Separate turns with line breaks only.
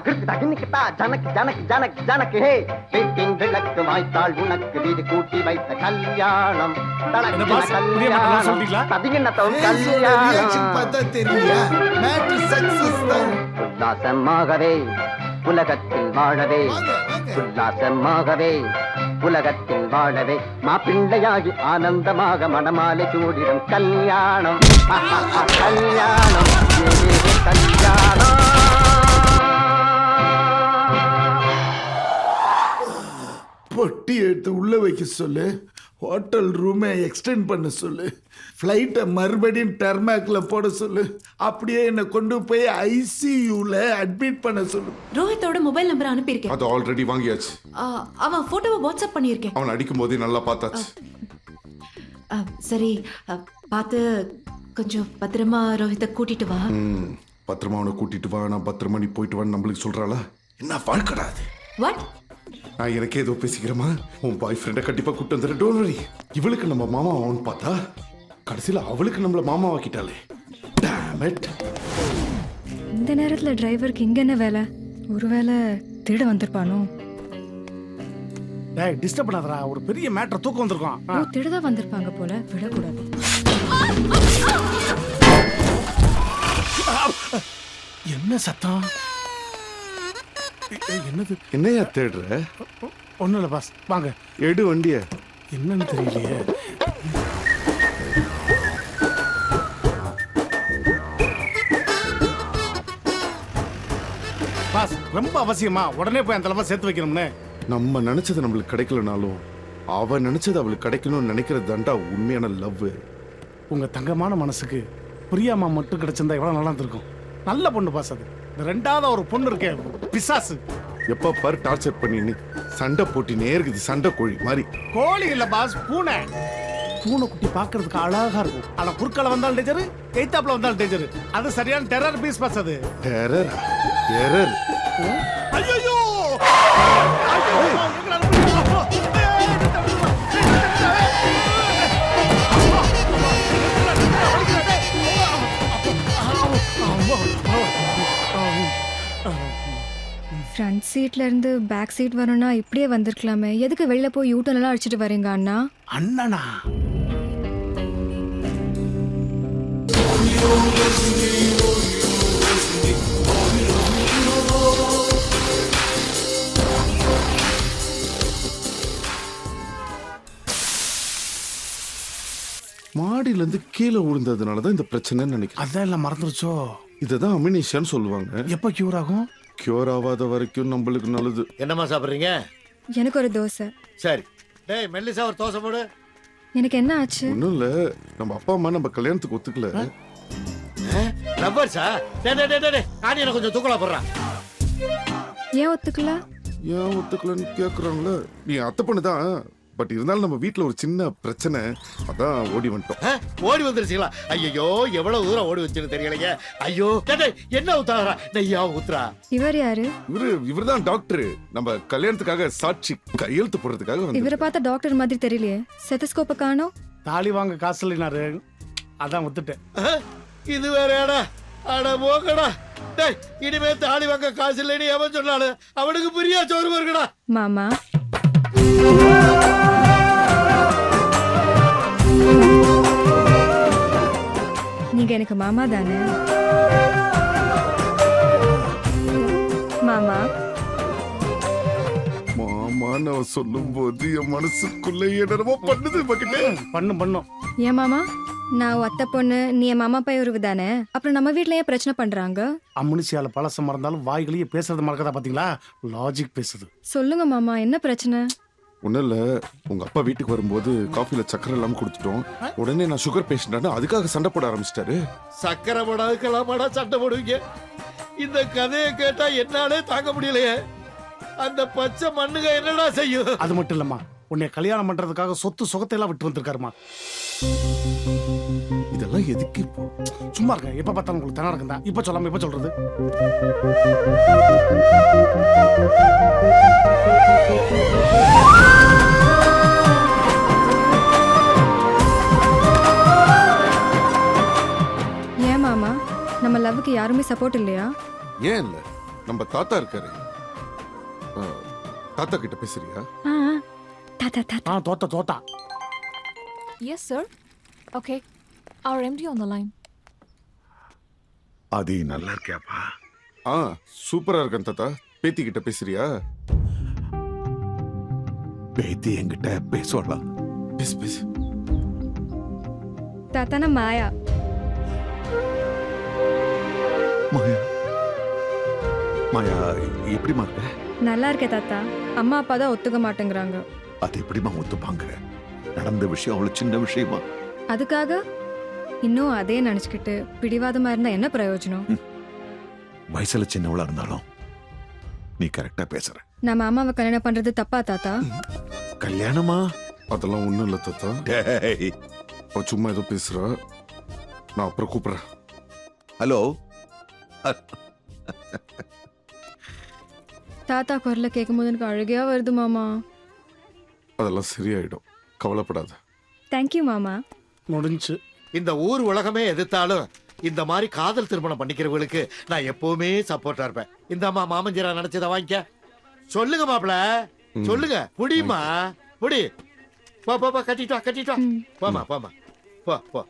ஜனக் ஜனக் ஜனக் ஜனக் ஹே வீட்டின் விளக்கு வாய்த்தாள் உனக்கு வீடு கூட்டி வைத்த கல்யாணம் உல்லாசமாகவே உலகத்தில் வாழவே உல்லாசமாகவே உலகத்தில் வாழவே மாப்பிள்ளையாகி ஆனந்தமாக மணமாலை சூடிடும் கல்யாணம் கல்யாணம் கல்யாணம்.
பொட்டி எடுத்து உள்ள வைக்க சொல்லு, ஹோட்டல் ரூமை எக்ஸ்டெண்ட் பண்ண சொல்லு, ஃப்ளைட்டை மறுபடியும் டெர்மேக்ல போட சொல்லு, அப்படியே என்னை கொண்டு போய் ஐசியூல அட்மிட் பண்ண சொல்லு.
ரோஹித்தோட மொபைல் நம்பர் அனுப்பியிருக்கேன்.
அது ஆல்ரெடி வாங்கியாச்சு.
அவன் போட்டோவை வாட்ஸ்அப் பண்ணியிருக்கேன்.
அவன் அடிக்கும் போதே நல்லா பார்த்தாச்சு.
சரி, பார்த்து கொஞ்சம் பத்திரமா ரோஹித்தை கூட்டிட்டு வா.
பத்திரமா அவனை கூட்டிட்டு வா, நான் பத்திரமா நீ போயிட்டு வான்னு நம்மளுக்கு சொல்றாளா? என்ன வாழ்க்கடாது?
வாட்?
நான் எனக்கே ஏதோ பேசிக்கிறேமா. உன் பாய் ஃப்ரெண்டை கண்டிப்பா கூட்டு வந்துடு. Don't worry. இவளுக்கு நம்ம மாமா அவன் பார்த்தா கடைசியில் அவளுக்கு நம்மள மாமா ஆக்கிட்டாளே. Tom it.
இந்த நேரத்துல டிரைவருக்கு இங்க என்ன வேலை? ஒருவேளை திருட வந்திருப்பானோ?
டேய் டிஸ்டர்ப் பண்ணாதடா, ஒரு பெரிய மேட்டர் தூக்க வந்திருக்கான்.
ஓ, திருட வந்திருப்பாங்க போல, விடக்கூடாது.
என்ன சத்தம்? என்னது?
என்னையா தேடுற?
ஒன்றும் இல்லை பாஸ், வாங்க
எடு வண்டிய.
என்னன்னு தெரியலையே. பாஸ் ரொம்ப அவசியமா உடனே போய் அந்த அளவா சேர்த்து வைக்கணும்னு.
நம்ம நினைச்சது நம்மளுக்கு கிடைக்கலனாலும் அவ நினைச்சது அவளுக்கு கிடைக்கணும்னு நினைக்கிறது தாண்டா உண்மையான லவ்.
உங்க தங்கமான மனசுக்கு பிரியாமா மட்டும் கிடைச்சிருந்தா எவ்வளவு நல்லா இருந்திருக்கும். நல்ல பொண்ணு பாஸ். அது ரெண்டாவது ஒரு பொண்ணு இருக்கே, பிசாசு.
எப்ப பாரு டார்ச்சர் பண்ணி சண்டை போட்டினே இருக்குது. சண்டை கோழி மாதிரி.
கோழி இல்ல பாஸ், பூனை. பூனை குட்டி பாக்குறதுக்கு அழகா இருக்கும். ஆனா குறுக்கால வந்தாலும் டேஞ்சர், எய்தாப்ல வந்தாலும் டேஞ்சர். அது சரியான டெரர் பீஸ் பாஸ். அது
டெரர் டெரர்.
ஐயோ
ஃப்ரண்ட் சீட்ல இருந்து பேக் சீட் வரணும்னா இப்படியே வந்திருக்கலாமே. எதுக்கு வெளில போய் யூட்டர்ன் எல்லாம் அடிச்சிட்டு வரீங்க அண்ணா?
அண்ணனா?
மாடியில இருந்து கீழே விழுந்ததுனாலதான் இந்த பிரச்சனைன்னு நினைக்கிறேன்.
அதான் எல்லாம் மறந்துருச்சோ.
இததான் அமினிஷன் சொல்லுவாங்க.
எப்ப கியூர் ஆகும்?
கியூர் ஆகாத வரைக்கும் நம்மளுக்கு நல்லது.
என்னம்மா சாப்பிடுறீங்க?
எனக்கு ஒரு தோசை.
சரி. டேய் மெல்லிசா ஒரு தோசை போடு.
எனக்கு என்ன ஆச்சு?
ஒண்ணும் இல்ல, நம்ம அப்பா அம்மா நம்ம கல்யாணத்துக்கு ஒத்துக்கல.
ரப்பர்ஸா? ஆனி எனக்கு கொஞ்சம் தூக்கலா போடுறான்.
ஏன் ஒத்துக்கல?
ஏன் ஒத்துக்கலன்னு கேக்குறாங்களே. நீ அத்தை பொண்ணுதான், பட் இருந்தாலும் நம்ம வீட்டுல ஒரு சின்ன பிரச்சனை, அதான் ஓடி வந்துட்டோம்.
ஓடி வந்துருச்சுங்களா? ஐயோ எவ்வளவு தூரம் ஓடி வச்சுன்னு தெரியலையே. ஐயோ என்ன ஊத்தாரா? நெய்யா ஊத்துறா.
இவர் யாரு?
இவர்தான் டாக்டர். நம்ம கல்யாணத்துக்காக சாட்சி கையெழுத்து போடுறதுக்காக வந்து.
இவரை பார்த்தா டாக்டர் மாதிரி தெரியலையே. செத்தஸ்கோப்ப காணோம்.
தாலி வாங்க காசு இல்லைனாரு, அதான் ஒத்துட்டேன்.
இது வேறடா. அட போகடா. டேய் இனிமே தாலி வாங்க காசு இல்லைன்னு எவன் சொன்னாலும் அவனுக்கு பிரியா சோறு வருகடா.
மாமா நீங்க எனக்கு மாமா தானே? மாமா
மாமான்னு அவ சொல்லும் போது என் மனசுக்குள்ள என்னமோ பண்ணுது.
பண்ணும்.
ஏன் மாமா, நான் அத்தை பொண்ணு, நீ என் மாமா பைய உறவு தானே, அப்புறம் நம்ம வீட்ல ஏன் பிரச்சனை பண்றாங்க?
அம்முனிசியால பழசம் மறந்தாலும் வாய்களையே பேசுறது மறக்கதா பாத்தீங்களா? லாஜிக் பேசுது.
சொல்லுங்க மாமா, என்ன பிரச்சனை?
ஒன்னும் இல்ல, உங்க அப்பா வீட்டுக்கு வரும்போது காஃபில சக்கரை இல்லாம குடுத்துட்டோம். உடனே நான் சுகர் பேஷண்ட், அதுக்காக சண்டை போட ஆரம்பிச்சிட்டாரு.
சக்கரை போடாதுக்கெல்லாமாடா சண்டை போடுவீங்க? இந்த கதையை கேட்டா என்னாலே தாங்க முடியலையே. அந்த பச்சை மண்ணுங்க என்னடா செய்யும்?
அது மட்டும் இல்லம்மா, உன்னை கல்யாணம் பண்றதுக்காக சொத்து சுகத்தை எல்லாம் விட்டு வந்திருக்காருமா.
இதெல்லாம் எதுக்கு இப்போ?
சும்மா இருக்க, எப்ப பார்த்தாலும் உங்களுக்கு தன இருக்குதா? இப்ப சொல்லாம இப்ப சொல்றது.
ஏன் மாமா, நம்ம லவ்வுக்கு யாருமே சப்போர்ட் இல்லையா?
ஏன் இல்ல, நம்ம தாத்தா இருக்காரு. தாத்தா கிட்ட பேசுறியா?
ஆ தாத்தா தாத்தா
தோத்தா
Yes, sir. Okay. Our MD on the line.
அது நல்லா இருக்கியாப்பா?
சூப்பரா இருக்கேன் தாத்தா. பேத்தி கிட்ட பேசுறியா?
பேத்தி என்கிட்ட பேசலாம்.
பேசு பேசு.
தாத்தா நான் மாயா.
மாயா மாயா எப்படிமா இருக்க?
நல்லா இருக்கேன் தாத்தா. அம்மா அப்பா தான் ஒத்துக்க மாட்டேங்கிறாங்க.
அது எப்படிமா ஒத்துப்பாங்க? நடந்த விஷயம் அவ்வளவு சின்ன விஷயமா?
அதுக்காக இன்னும் அதே நினைச்சுக்கிட்டு பிடிவாதமா இருந்தா என்ன பிரயோஜனம்?
வயசுல சின்னவளா இருந்தாலும் நீ கரெக்டா பேசுற.
நான் மாமாவை கல்யாணம் பண்றது தப்பா தாத்தா?
கல்யாணமா?
அதெல்லாம் ஒண்ணும் இல்ல தாத்தா.
டேய்,
அவ சும்மா ஏதோ பேசுறா. நான் அப்புறம் கூப்பிடுறேன்.
ஹலோ.
தாத்தா குரல கேட்கும் போது எனக்கு அழுகையா வருது மாமா.
அதெல்லாம் சரியாயிடும், கவலைப்படாத.
தேங்க்யூ மாமா.
முடிஞ்சு.
இந்த ஊர் உலகமே எதிர்த்தாலும் இந்த மாதிரி காதல் திருமணம் பண்ணிக்கிறவங்களுக்கு நான் எப்பவுமே சப்போர்ட்டா இருப்பேன். இந்த அம்மா மாமஞ்சரா நினைச்சதை வாங்கிக்க. சொல்லுங்க மாப்பிள, சொல்லுங்க. புடிமா புடி. போ போ போ, கட்டிட்டு வா, கட்டிட்டு வா. போமா போமா, போ போ.